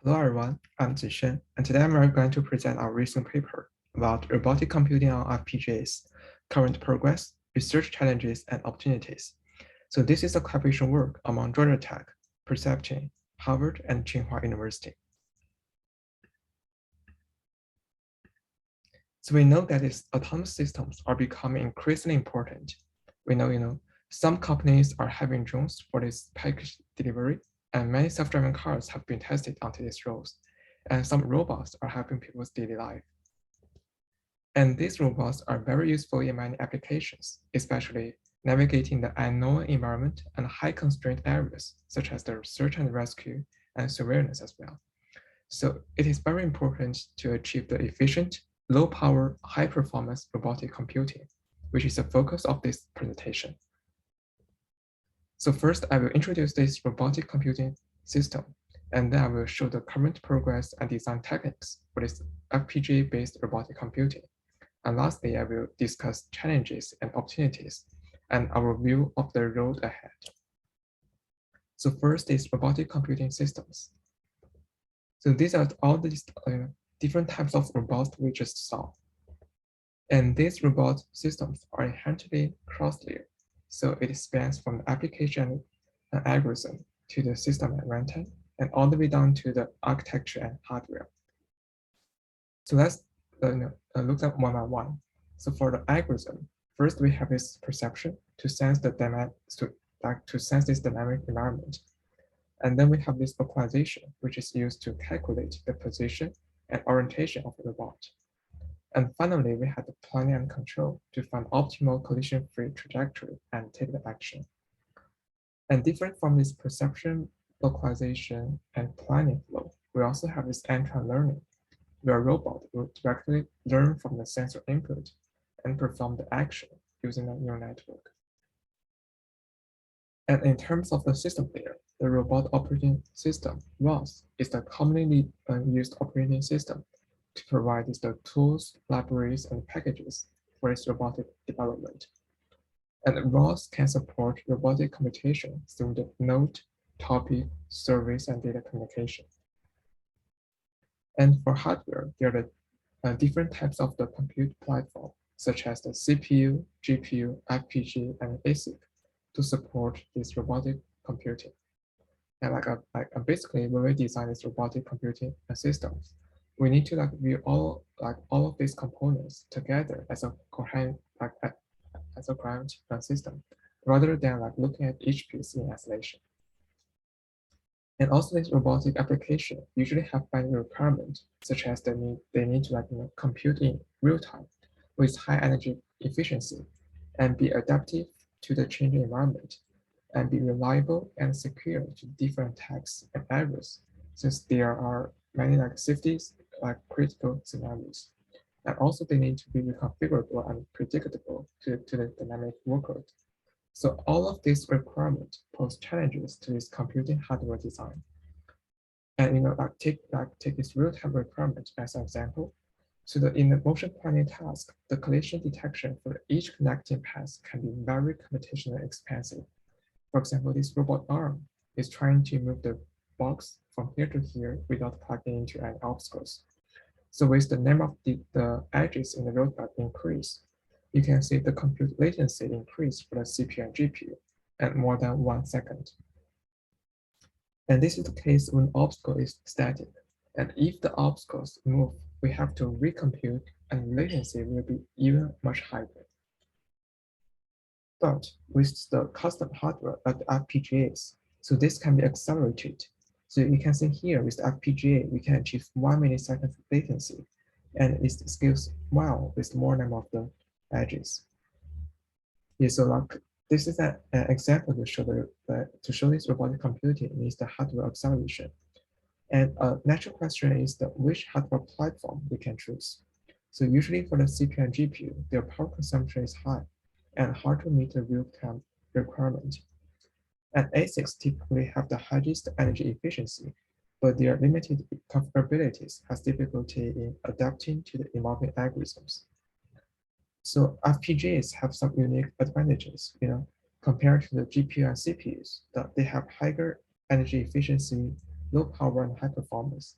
Hello everyone, I'm Zishen, and today we're going to present our recent paper about robotic computing on FPGAs, current progress, research challenges, and opportunities. So this is a collaboration work among Georgia Tech, PerceptIn, Harvard, and Tsinghua University. So we know that these autonomous systems are becoming increasingly important. We know, some companies are having drones for this package delivery, and many self-driving cars have been tested onto these roads, and some robots are helping people's daily life. And these robots are very useful in many applications, especially navigating the unknown environment and high constraint areas, such as the search and rescue and surveillance as well. So it is very important to achieve the efficient, low power, high performance robotic computing, which is the focus of this presentation. So first, I will introduce this robotic computing system, and then I will show the current progress and design techniques for this FPGA-based robotic computing. And lastly, I will discuss challenges and opportunities and our view of the road ahead. So first is robotic computing systems. So these are all these different types of robots we just saw. And these robot systems are inherently cross-layer. So it spans from the application and algorithm to the system and runtime, and all the way down to the architecture and hardware. So let's look at one by one. So for the algorithm, first we have this perception to sense the to sense this dynamic environment. And then we have this localization, which is used to calculate the position and orientation of the robot. And finally, we have the planning and control to find optimal collision-free trajectory and take the action. And different from this perception, localization, and planning flow, we also have this end-to-end learning, where a robot will directly learn from the sensor input and perform the action using a neural network. And in terms of the system layer, the robot operating system, ROS, is the commonly used operating system to provide the tools, libraries, and packages for its robotic development. And ROS can support robotic computation through the node, topic, service, and data communication. And for hardware, there are different types of the compute platform, such as the CPU, GPU, FPGA, and ASIC to support this robotic computing. And basically, when we design this robotic computing systems, we need to view all of these components together as a coherent system, rather than looking at each piece in isolation. And also, this robotic application usually have binary requirements, such as they need to compute in real time with high energy efficiency and be adaptive to the changing environment and be reliable and secure to different attacks and errors, since there are many safeties critical scenarios. And also they need to be reconfigurable and predictable to the dynamic workload. So all of these requirements pose challenges to this computing hardware design. And take this real-time requirement as an example. So in the motion planning task, the collision detection for each connecting path can be very computationally expensive. For example, this robot arm is trying to move the box from here to here without plugging into any obstacles. So with the name of the edges in the roadmap increase, you can see the compute latency increase for the CPU and GPU at more than 1 second. And this is the case when obstacle is static. And if the obstacles move, we have to recompute and latency will be even much higher. But with the custom hardware at the FPGAs, so this can be accelerated. So you can see here with the FPGA, we can achieve 1 millisecond latency, and it scales well with more number of the edges. Yeah, so this is an example to show this robotic computing needs the hardware acceleration. And a natural question is which hardware platform we can choose. So usually for the CPU and GPU, their power consumption is high and hard to meet the real-time requirement. And ASICs typically have the highest energy efficiency, but their limited configurabilities has difficulty in adapting to the evolving algorithms. So FPGAs have some unique advantages, compared to the GPU and CPUs, that they have higher energy efficiency, low power and high performance.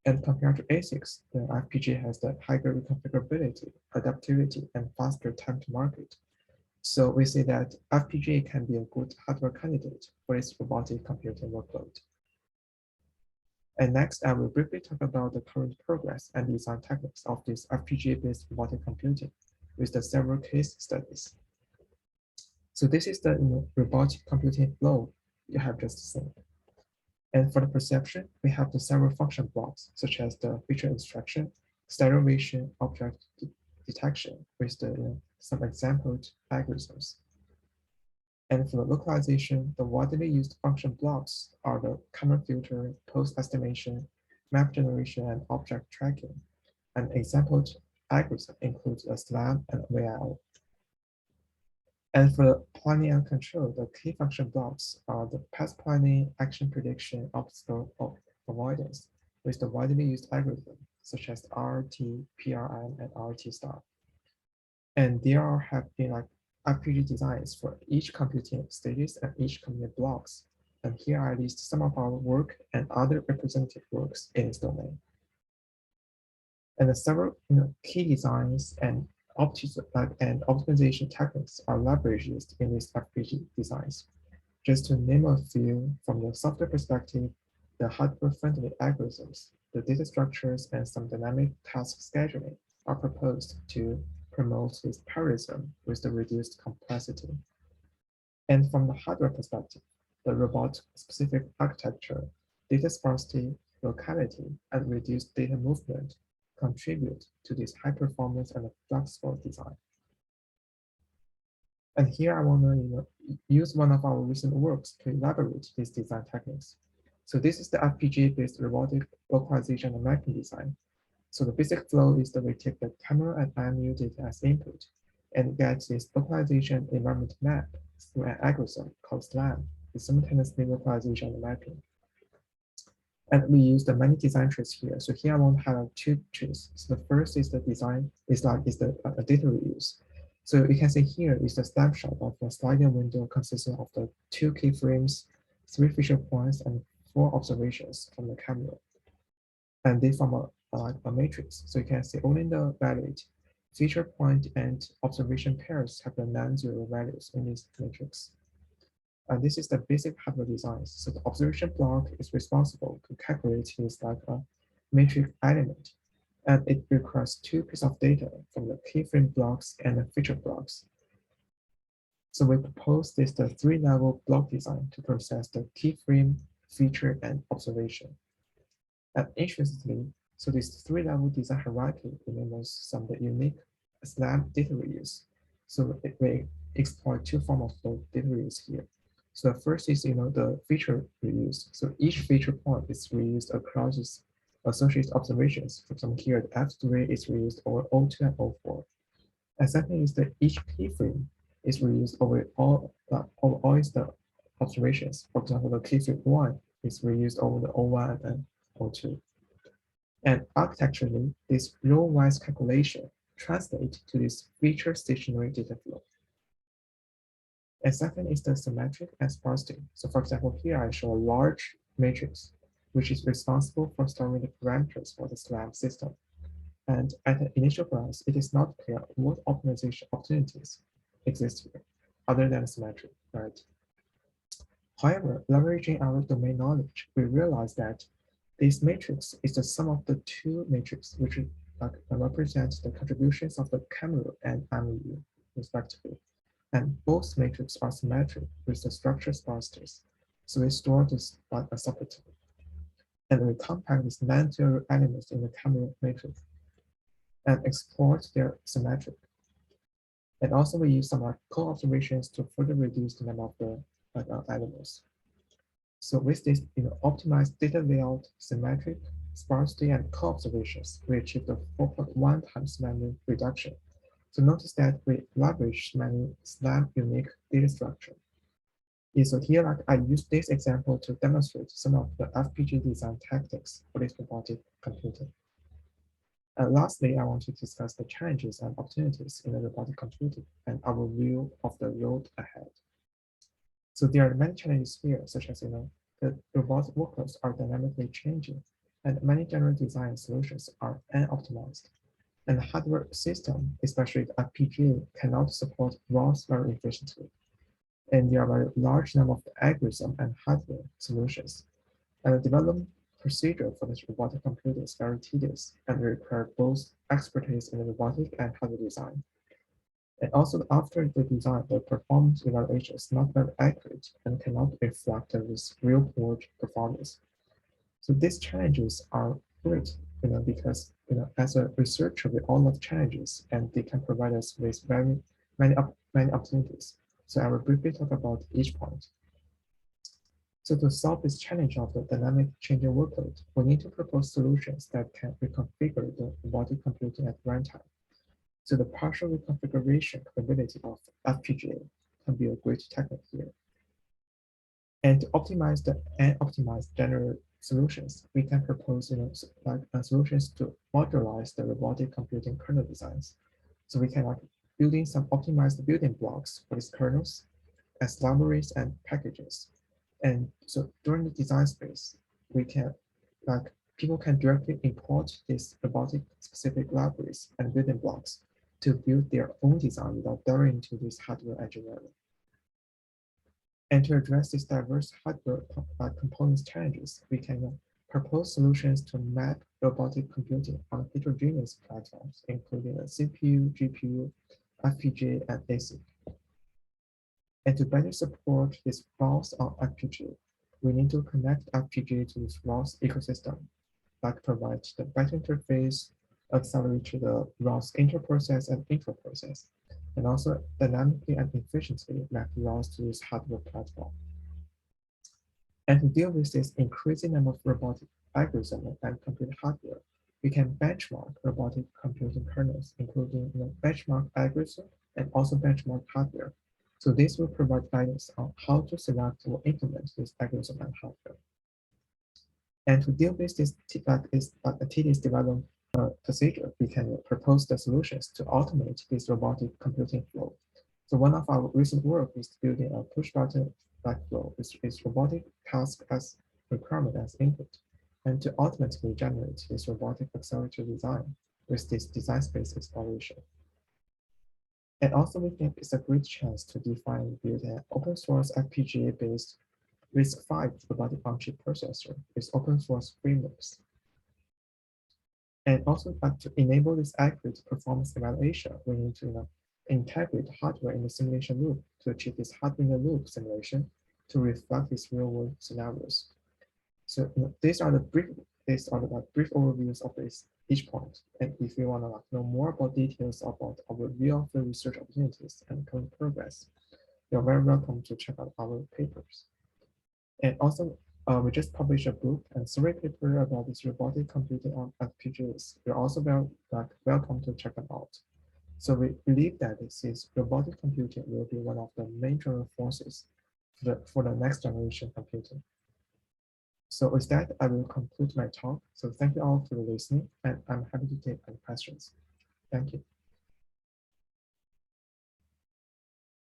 And compared to ASICs, the FPGA has the higher reconfigurability, adaptivity, and faster time to market. So we see that FPGA can be a good hardware candidate for its robotic computing workload. And next, I will briefly talk about the current progress and design techniques of this FPGA-based robotic computing with the several case studies. So this is the robotic computing flow you have just seen. And for the perception, we have the several function blocks, such as the feature instruction, stereo vision, object detection, with some exampled algorithms. And for the localization, the widely used function blocks are the camera filter, pose estimation, map generation, and object tracking. An exampled algorithm includes a SLAM and VIO. And for the planning and control, the key function blocks are the path planning, action prediction, obstacle avoidance, with the widely used algorithm, such as RT, PRM, and RT star. And there have been FPGA designs for each computing stages and each computing blocks. And here I list some of our work and other representative works in this domain. And the several key designs and optimization techniques are leveraged in these FPGA designs. Just to name a few, from the software perspective, the hardware-friendly algorithms, the data structures, and some dynamic task scheduling are proposed to promote this parallelism with the reduced complexity. And from the hardware perspective, the robot-specific architecture, data sparsity, locality, and reduced data movement contribute to this high performance and flexible design. And here I want to use one of our recent works to elaborate these design techniques. So this is the FPGA-based robotic localization and mapping design. So the basic flow is that we take the camera and IMU data as input and get this localization environment map through an algorithm called SLAM, the simultaneously localization and mapping. And we use the many design trees here. So here I want to highlight two trees. So the first is the design, is the data reuse. So you can see here is the snapshot of a sliding window consisting of the 2 keyframes, 3 feature points, and 4 observations from the camera. And they form a matrix. So you can see only the valid feature point and observation pairs have the non-zero values in this matrix. And this is the basic hardware design. So the observation block is responsible to calculate this like a matrix element. And it requires 2 pieces of data from the keyframe blocks and the feature blocks. So we propose this the 3-level block design to process the keyframe, feature, and observation. And interestingly, so this 3-level design hierarchy enables some unique SLAM data reuse. So we exploit 2 forms of data reuse here. So the first is the feature reuse. So each feature point is reused across its associated observations. For example, here the F3 is reused over O2 and O4. And second is that each keyframe is reused over all its observations. For example, the keyframe 1 is reused over the O1 and O2. And architecturally, this row-wise calculation translates to this feature stationary data flow. And second is the symmetric and sparsity. So for example, here I show a large matrix, which is responsible for storing the parameters for the SLAM system. And at the initial glance, it is not clear what optimization opportunities exist here, other than symmetric, right? However, leveraging our domain knowledge, we realize that this matrix is the sum of the 2 matrices, which represent the contributions of the camera and IMU, respectively. And both matrices are symmetric with the structure sparsities. So we store this separately. And we compact these non-zero elements in the camera matrix and exploit their symmetric. And also we use some co-observations to further reduce the number of the elements. So with this optimized data layout, symmetric, sparsity, and co-observations, we achieved a 4.1 times memory reduction. So notice that we leverage many SLAM unique data structure. So here I use this example to demonstrate some of the FPGA design tactics for this robotic computing. And lastly, I want to discuss the challenges and opportunities in the robotic computing and our view of the road ahead. So there are many challenges here, such as the robotic workloads are dynamically changing, and many general design solutions are unoptimized. And the hardware system, especially the FPGA, cannot support ROS very efficiently. And there are a large number of algorithm and hardware solutions. And the development procedure for this robotic computing is very tedious and require both expertise in robotic and hardware design. And also after the design, the performance evaluation is not very accurate and cannot reflect this real-world performance. So these challenges are great, because as a researcher, we all love challenges, and they can provide us with very many opportunities. So I will briefly talk about each point. So to solve this challenge of the dynamic changing workload, we need to propose solutions that can reconfigure the robotic computing at runtime. So the partial reconfiguration capability of FPGA can be a great technique here. And to optimize the unoptimized general solutions, we can propose solutions to modularize the robotic computing kernel designs. So we can building some optimized building blocks for these kernels as libraries and packages. And so during the design space, we can people can directly import these robotic specific libraries and building blocks to build their own design without delving into this hardware engineering. And to address these diverse hardware components challenges, we can propose solutions to map robotic computing on heterogeneous platforms, including a CPU, GPU, FPGA, and ASIC. And to better support this ROS on FPGA, we need to connect FPGA to this ROS ecosystem that provides the better interface, accelerate the ROS interprocess and intraprocess, and also dynamically and efficiently map ROS to this hardware platform. And to deal with this increasing number of robotic algorithms and computer hardware, we can benchmark robotic computing kernels, including benchmark algorithm and also benchmark hardware. So this will provide guidance on how to select or implement this algorithm and hardware. And to deal with this tedious development procedure, we can propose the solutions to automate this robotic computing flow. So one of our recent work is building a push button flow, which is robotic task as requirement as input, and to ultimately generate this robotic accelerator design with this design space exploration. And also we think it's a great chance to define and build an open source FPGA-based RISC-V robotic on-chip processor with open source frameworks. And also to enable this accurate performance evaluation, we need to integrate hardware in the simulation loop to achieve this hardware in the loop simulation to reflect these real-world scenarios. So these are the brief overviews of each point. And if you want to know more about details about our real-field research opportunities and current progress, you're very welcome to check out our papers. And also, we just published a book and survey paper about this robotic computing on FPGAs. You're also welcome to check them out. So we believe that robotic computing will be one of the major forces for the next generation computing. So with that, I will conclude my talk. So thank you all for listening, and I'm happy to take any questions. Thank you.